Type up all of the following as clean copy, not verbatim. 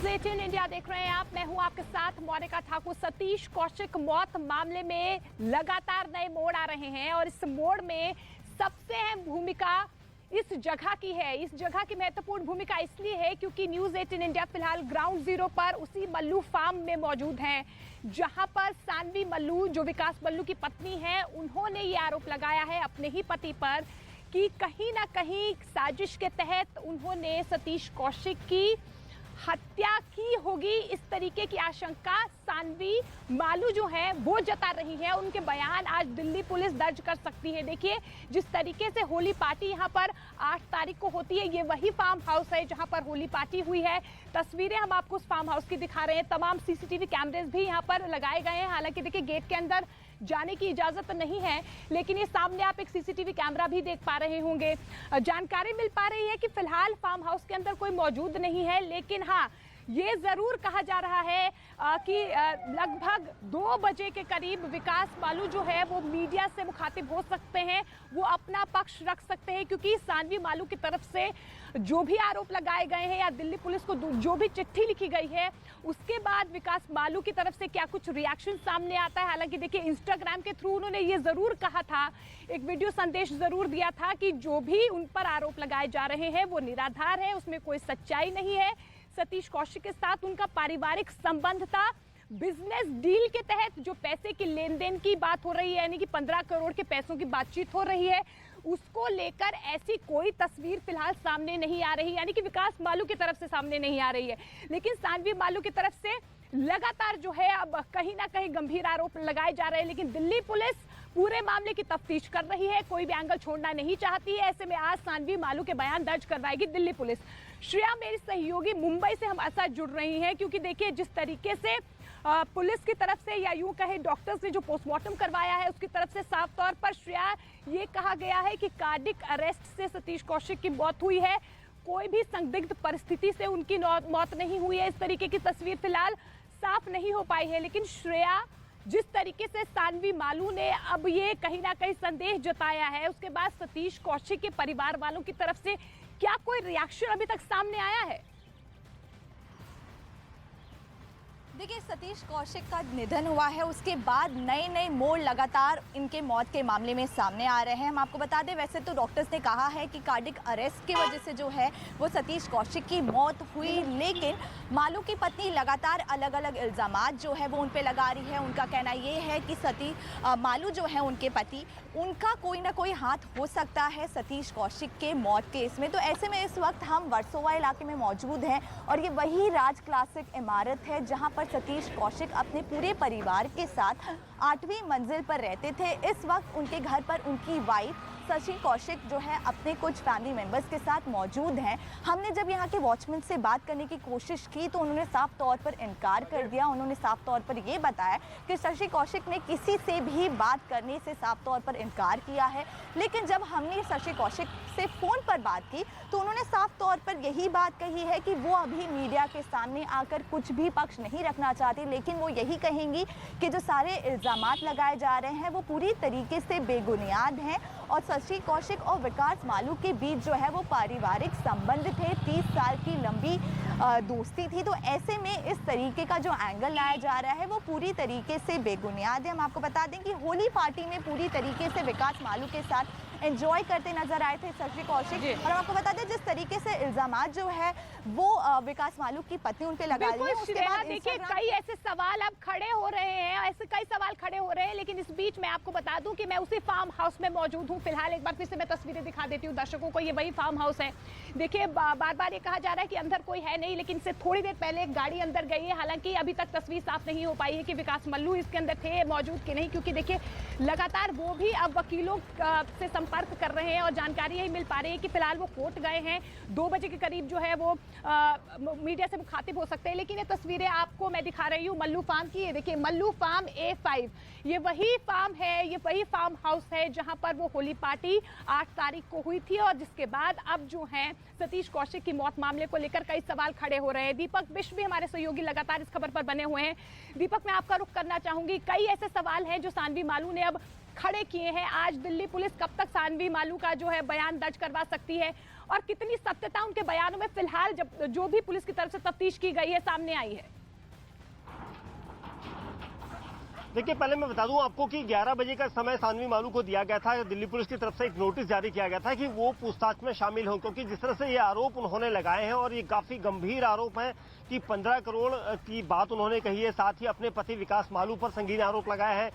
18 India देख रहे हैं आप। मैं हूं आपके साथ मोनिका ठाकुर। सतीश कौशिक मौत मामले में लगातार नए मोड़ आ रहे हैं और इस मोड़ में सबसे अहम भूमिका इस जगह की है। इस जगह की महत्वपूर्ण भूमिका इसलिए है क्योंकि न्यूज़ 18 इंडिया फिलहाल ग्राउंड जीरो पर उसी मल्लू फार्म में मौजूद है, जहां पर सानवी मल्लू जो विकास मल्लू की पत्नी है, उन्होंने ये आरोप लगाया है अपने ही पति पर कि कहीं ना कहीं साजिश के तहत उन्होंने सतीश कौशिक की हत्या की होगी। इस तरीके की आशंका सानवी मालू जो है वो जता रही है। उनके बयान आज दिल्ली पुलिस दर्ज कर सकती है। देखिए, जिस तरीके से होली पार्टी यहाँ पर 8 तारीख को होती है, ये वही फार्म हाउस है जहाँ पर होली पार्टी हुई है। तस्वीरें हम आपको उस फार्म हाउस की दिखा रहे हैं। तमाम सीसीटीवी कैमरेज भी यहाँ पर लगाए गए हैं। हालांकि देखिए, गेट के अंदर जाने की इजाजत नहीं है, लेकिन ये सामने आप एक सीसीटीवी कैमरा भी देख पा रहे होंगे। जानकारी मिल पा रही है कि फिलहाल फार्म हाउस के अंदर कोई मौजूद नहीं है, लेकिन हाँ, ये जरूर कहा जा रहा है कि लगभग 2 बजे के करीब विकास मालू जो है वो मीडिया से मुखातिब हो सकते हैं, वो अपना पक्ष रख सकते हैं, क्योंकि सानवी मालू की तरफ से जो भी आरोप लगाए गए हैं या दिल्ली पुलिस को जो भी चिट्ठी लिखी गई है, उसके बाद विकास मालू की तरफ से क्या कुछ रिएक्शन सामने आता है। हालांकि देखिए, इंस्टाग्राम के थ्रू उन्होंने ये जरूर कहा था, एक वीडियो संदेश जरूर दिया था कि जो भी उन पर आरोप लगाए जा रहे हैं वो निराधार है, उसमें कोई सच्चाई नहीं है। सतीश कौशिक के साथ उनका पारिवारिक संबंध था। बिजनेस डील के तहत जो पैसे की लेन देन की बात हो रही है, यानी कि 15 करोड़ के पैसों की बातचीत हो रही है, उसको लेकर ऐसी कोई तस्वीर फिलहाल सामने नहीं आ रही, यानी कि विकास मालू की तरफ से सामने नहीं आ रही है। लेकिन सानवी मालू की तरफ से लगातार जो है अब कहीं ना कहीं गंभीर आरोप लगाए जा रहे हैं। लेकिन दिल्ली पुलिस पूरे मामले की तफ्तीश कर रही है, कोई भी एंगल छोड़ना नहीं चाहती है। ऐसे में आज सानवी मालू के बयान दर्ज करवाएगी दिल्ली पुलिस। श्रेया मेरी सहयोगी मुंबई से हमारे साथ जुड़ रही हैं, क्योंकि देखिए, जिस तरीके से पुलिस की तरफ से या यूं कहे डॉक्टर्स ने जो पोस्टमार्टम करवाया है, उसकी तरफ से साफ तौर पर श्रेया ये कहा गया है कि कार्डिक अरेस्ट से सतीश कौशिक की मौत हुई है, कोई भी संदिग्ध परिस्थिति से उनकी मौत नहीं हुई है। इस तरीके की तस्वीर फिलहाल साफ नहीं हो पाई है। लेकिन श्रेया, जिस तरीके से सानवी मालू ने अब ये कहीं ना कहीं संदेह जताया है, उसके बाद सतीश कौशिक के परिवार वालों की तरफ से क्या कोई रिएक्शन अभी तक सामने आया है? देखिए, सतीश कौशिक का निधन हुआ है, उसके बाद नए नए मोड़ लगातार इनके मौत के मामले में सामने आ रहे हैं। हम आपको बता दें, वैसे तो डॉक्टर्स ने कहा है कि कार्डिक अरेस्ट की वजह से जो है वो सतीश कौशिक की मौत हुई, लेकिन मालू की पत्नी लगातार अलग अलग इल्ज़ामात जो है वो उन पे लगा रही है। उनका कहना ये है कि मालू जो है उनके पति, उनका कोई ना कोई हाथ हो सकता है सतीश कौशिक के मौत केस में। तो ऐसे में इस वक्त हम वर्सोवा इलाके में मौजूद हैं और ये वही राज क्लासिक इमारत है जहाँ पर सतीश कौशिक अपने पूरे परिवार के साथ 8वीं मंजिल पर रहते थे। इस वक्त उनके घर पर उनकी वाइफ शशि कौशिक जो है अपने कुछ फैमिली मेंबर्स के साथ मौजूद हैं। हमने जब यहाँ के वॉचमैन से बात करने की कोशिश की तो उन्होंने साफ तौर पर इनकार कर दिया। उन्होंने साफ तौर पर ये बताया कि शशि कौशिक ने किसी से भी बात करने से साफ तौर पर इनकार किया है। लेकिन जब हमने शशि कौशिक से फ़ोन पर बात की तो उन्होंने साफ तौर पर यही बात कही है कि वो अभी मीडिया के सामने आकर कुछ भी पक्ष नहीं रखना चाहती, लेकिन वो यही कहेंगी कि जो सारे इल्ज़ामात लगाए जा रहे हैं वो पूरी तरीके से बेबुनियाद हैं और शशि कौशिक और विकास मालू के बीच जो है वो पारिवारिक संबंध थे, 30 साल की लंबी दोस्ती थी। तो ऐसे में इस तरीके का जो एंगल लाया जा रहा है वो पूरी तरीके से बेबुनियाद है। हम आपको बता दें कि होली पार्टी में पूरी तरीके से विकास मालू के साथ एंजॉय करते नजर आए थे शशि कौशिक। और हम आपको बता दें, जिस तरीके से इल्जामात जो है वो विकास मालू की पत्नी उन पे लगा रही है, उसके बाद देखिए कई ऐसे सवाल अब खड़े हो रहे हैं, ऐसे कई सवाल खड़े हो रहे हैं। लेकिन इस बीच मैं आपको बता दूं कि मैं उसी फार्म हाउस में मौजूद हूं। फिलहाल एक बार फिर से मैं तस्वीरें दिखा देती हूं दर्शकों को। ये वही फार्म हाउस है। देखिए, बार बार ये कहा जा रहा है कि अंदर कोई है नहीं, लेकिन इससे थोड़ी देर पहले एक गाड़ी अंदर गई है। हालांकि अभी तक तस्वीर साफ नहीं हो पाई है कि विकास मल्लू इसके अंदर थे मौजूद कि नहीं, क्योंकि देखिए लगातार वो भी अब वकीलों से संपर्क कर रहे हैं और जानकारी यही मिल पा रही है कि फिलहाल वो कोर्ट गए हैं। 2 बजे के करीब जो है वो मीडिया से मुखातिब हो सकते हैं। लेकिन ये तस्वीरें आपको मैं दिखा रही हूँ मल्लू फार्म की। ये देखिए, मल्लू फार्म A5, ये वही फार्म है, ये वही फार्म हाउस है जहां पर वो होली पार्टी 8 तारीख को हुई थी। और जिसके बाद अब जो है सतीश कौशिक की मौत मामले को लेकर कई सवाल खड़े हो रहे हैं। दीपक बिष्ट भी हमारे सहयोगी लगातार इस खबर पर बने हुए हैं। दीपक, मैं आपका रुख करना चाहूंगी, कई ऐसे सवाल हैं जो सानवी मालू ने अब खड़े किए हैं। आज दिल्ली पुलिस कब तक सानवी मालू का जो है बयान दर्ज करवा सकती है और कितनी सत्यता उनके बयानों में फिलहाल जो भी पुलिस की तरफ से तफ्तीश की गई है सामने आई है? देखिए, पहले मैं बता दूं आपको कि 11 बजे का समय सानवी मालू को दिया गया था। दिल्ली पुलिस की तरफ से एक नोटिस जारी किया गया था कि वो पूछताछ में शामिल हों, क्योंकि जिस तरह से ये आरोप उन्होंने लगाए हैं और ये काफी गंभीर आरोप है कि 15 करोड़ की बात उन्होंने कही है। साथ ही अपने पति विकास मालू पर संगीन आरोप लगाए हैं।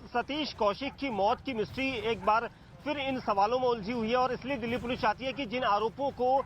सतीश कौशिक की मौत की मिस्ट्री एक बार फिर इन सवालों में उलझी हुई है और इसलिए दिल्ली पुलिस चाहती है कि जिन आरोपों को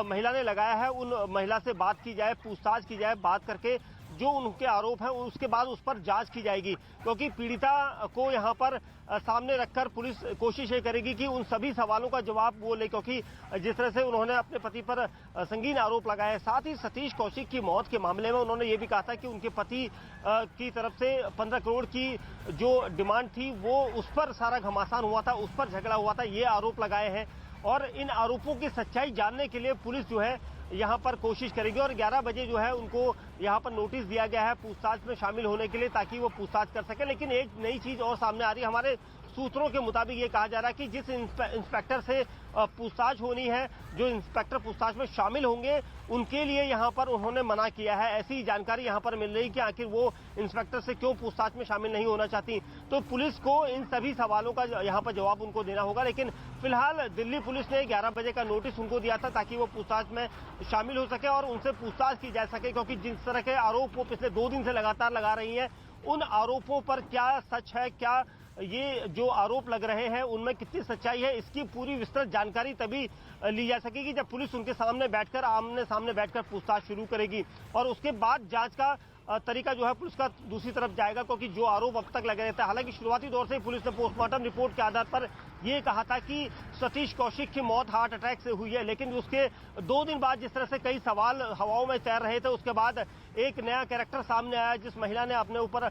महिला ने लगाया है उन महिला से बात की जाए, पूछताछ की जाए। बात करके जो उनके आरोप हैं उसके बाद उस पर जांच की जाएगी, क्योंकि पीड़िता को यहां पर सामने रखकर पुलिस कोशिश ये करेगी कि उन सभी सवालों का जवाब वो ले, क्योंकि जिस तरह से उन्होंने अपने पति पर संगीन आरोप लगाए। साथ ही सतीश कौशिक की मौत के मामले में उन्होंने ये भी कहा था कि उनके पति की तरफ से 15 करोड़ की जो डिमांड थी वो उस पर सारा घमासान हुआ था, उस पर झगड़ा हुआ था, ये आरोप लगाए हैं। और इन आरोपों की सच्चाई जानने के लिए पुलिस जो है यहाँ पर कोशिश करेगी और 11 बजे जो है उनको यहाँ पर नोटिस दिया गया है पूछताछ में शामिल होने के लिए, ताकि वो पूछताछ कर सके। लेकिन एक नई चीज और सामने आ रही है। हमारे सूत्रों के मुताबिक ये कहा जा रहा है कि जिस इंस्पेक्टर से पूछताछ होनी है, जो इंस्पेक्टर पूछताछ में शामिल होंगे, उनके लिए यहाँ पर उन्होंने मना किया है। ऐसी जानकारी यहाँ पर मिल रही कि आखिर वो इंस्पेक्टर से क्यों पूछताछ में शामिल नहीं होना चाहती। तो पुलिस को इन सभी सवालों का यहाँ पर जवाब उनको देना होगा। लेकिन फिलहाल दिल्ली पुलिस ने 11 बजे का नोटिस उनको दिया था ताकि वो पूछताछ में शामिल हो सके और उनसे पूछताछ की जा सके, क्योंकि जिस तरह के आरोप वो पिछले 2 दिन से लगातार लगा रही है, उन आरोपों पर क्या सच है, क्या ये जो आरोप लग रहे हैं उनमें कितनी सच्चाई है, इसकी पूरी विस्तृत जानकारी तभी ली जा सकेगी जब पुलिस उनके सामने बैठकर, आमने सामने बैठकर पूछताछ शुरू करेगी। और उसके बाद जांच का तरीका जो है पुलिस का दूसरी तरफ जाएगा, क्योंकि जो आरोप अब तक लगे रहते हैं। हालांकि शुरुआती दौर से ही पुलिस ने पोस्टमार्टम रिपोर्ट के आधार पर यह कहा था कि सतीश कौशिक की मौत हार्ट अटैक से हुई है, लेकिन उसके 2 दिन बाद जिस तरह से कई सवाल हवाओं में तैर रहे थे, उसके बाद एक नया कैरेक्टर सामने आया, जिस महिला ने अपने ऊपर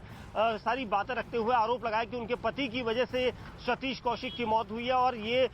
सारी बातें रखते हुए आरोप लगाया कि उनके पति की वजह से सतीश कौशिक की मौत हुई है और ये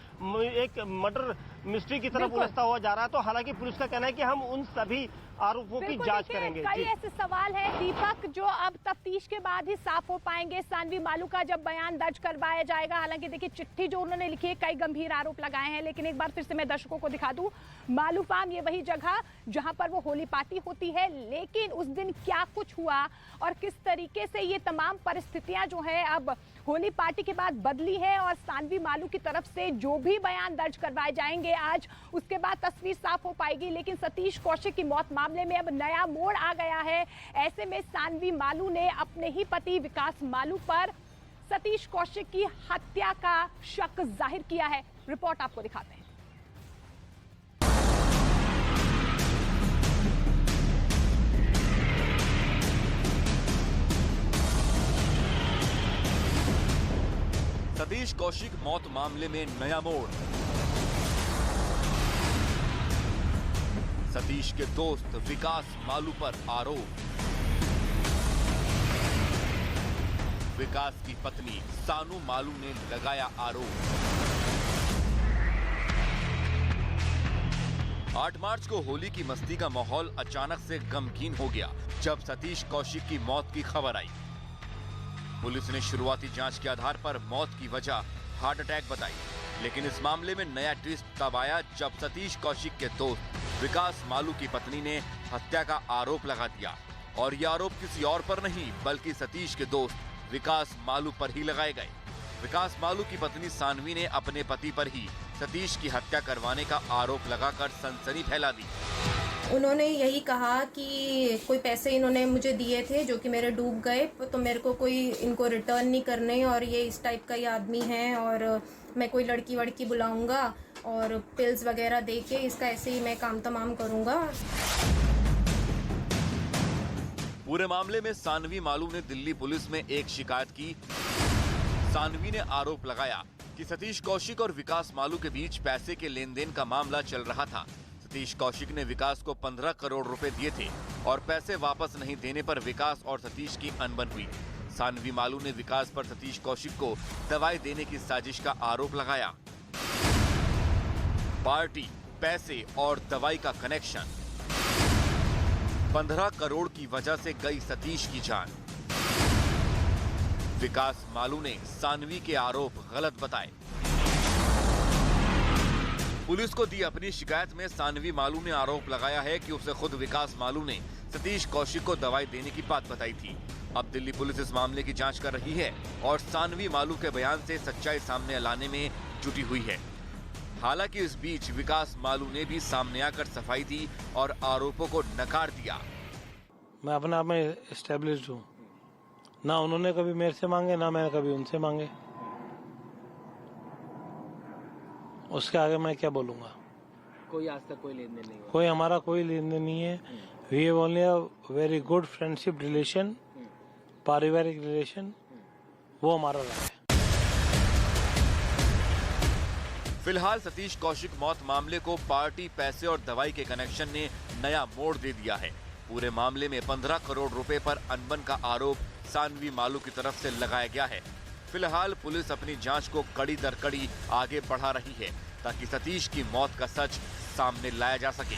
एक मर्डर मिस्ट्री की तरफ उलझता हुआ जा रहा है। तो हालांकि पुलिस का कहना है कि हम उन सभी आरोपों की जांच करेंगे। कई ऐसे सवाल हैं दीपक जो अब तफ्तीश के बाद ही साफ हो पाएंगे। सानवी मालू का जब बयान दर्ज करवाया जाएगा, हालांकि देखिए चिट्ठी जो उन्होंने लिखी है, कई गंभीर आरोप लगाए हैं। लेकिन एक बार फिर से मैं दर्शकों को दिखा दूं, मालू फार्म ये वही जगह जहां पर वो होली पार्टी होती है, लेकिन उस दिन क्या कुछ हुआ और किस तरीके से ये तमाम परिस्थितियां जो है अब होली पार्टी के बाद बदली है और सानवी मालू की तरफ से जो भी बयान दर्ज करवाए जाएंगे आज, उसके बाद तस्वीर साफ हो पाएगी। लेकिन सतीश कौशिक की मौत मामले में अब नया मोड़ आ गया है। ऐसे में सानवी मालू ने अपने ही पति विकास मालू पर सतीश कौशिक की हत्या का शक जाहिर किया है। रिपोर्ट आपको दिखाते हैं। सतीश कौशिक मौत मामले में नया मोड़। सतीश के दोस्त विकास मालू पर आरोप। विकास की पत्नी सानू मालू ने लगाया आरोप। 8 मार्च को होली की मस्ती का माहौल अचानक से गमगीन हो गया जब सतीश कौशिक की मौत की खबर आई। पुलिस ने शुरुआती जांच के आधार पर मौत की वजह हार्ट अटैक बताई, लेकिन इस मामले में नया ट्विस्ट तब आया जब सतीश कौशिक के दोस्त विकास मालू की पत्नी ने हत्या का आरोप लगा दिया। और यह आरोप किसी और पर नहीं बल्कि सतीश के दोस्त विकास मालू पर ही लगाए गए। विकास मालू की पत्नी सानवी ने अपने पति पर ही सतीश की हत्या करवाने का आरोप लगाकर सनसनी फैला दी। उन्होंने यही कहा कि कोई पैसे इन्होंने मुझे दिए थे जो कि मेरे डूब गए, तो मेरे को कोई इनको रिटर्न नहीं करने और ये इस टाइप का ही आदमी है और मैं कोई लड़की वड़की बुलाऊंगा और पिल्स वगैरह दे के इसका ऐसे ही मैं काम तमाम करूंगा। पूरे मामले में सानवी मालू ने दिल्ली पुलिस में एक शिकायत की। सानवी ने आरोप लगाया कि सतीश कौशिक और विकास मालू के बीच पैसे के लेन देन का मामला चल रहा था। सतीश कौशिक ने विकास को 15 करोड़ रुपए दिए थे और पैसे वापस नहीं देने पर विकास और सतीश की अनबन हुई। सानवी मालू ने विकास पर सतीश कौशिक को दवाई देने की साजिश का आरोप लगाया। पार्टी, पैसे और दवाई का कनेक्शन। 15 करोड़ की वजह से गई सतीश की जान। विकास मालू ने सानवी के आरोप गलत बताए। पुलिस को दी अपनी शिकायत में सानवी मालू ने आरोप लगाया है कि उसे खुद विकास मालू ने सतीश कौशिक को दवाई देने की बात बताई थी। अब दिल्ली पुलिस इस मामले की जांच कर रही है और सानवी मालू के बयान से सच्चाई सामने लाने में जुटी हुई है। हालांकि इस बीच विकास मालू ने भी सामने आकर सफाई दी और आरोपों को नकार दिया। मैं अपने आप में एस्टेब्लिश्ड हूँ, ना उन्होंने कभी मेरे से मांगे ना मैंने कभी उनसे मांगे। उसके आगे मैं क्या बोलूँगा। कोई आज तक कोई लेन देन नहीं हुआ? कोई हमारा कोई लेन देन नहीं है। We have only a very good friendship relation, पारिवारिक रिलेशन, वो हमारा रहा है। फिलहाल सतीश कौशिक मौत मामले को पार्टी, पैसे और दवाई के कनेक्शन ने नया मोड़ दे दिया है। पूरे मामले में 15 करोड़ रुपए पर अनबन का आरोप सानवी मालू की तरफ से लगाया गया है। फिलहाल पुलिस अपनी जांच को कड़ी दर कड़ी आगे बढ़ा रही है ताकि सतीश की मौत का सच सामने लाया जा सके।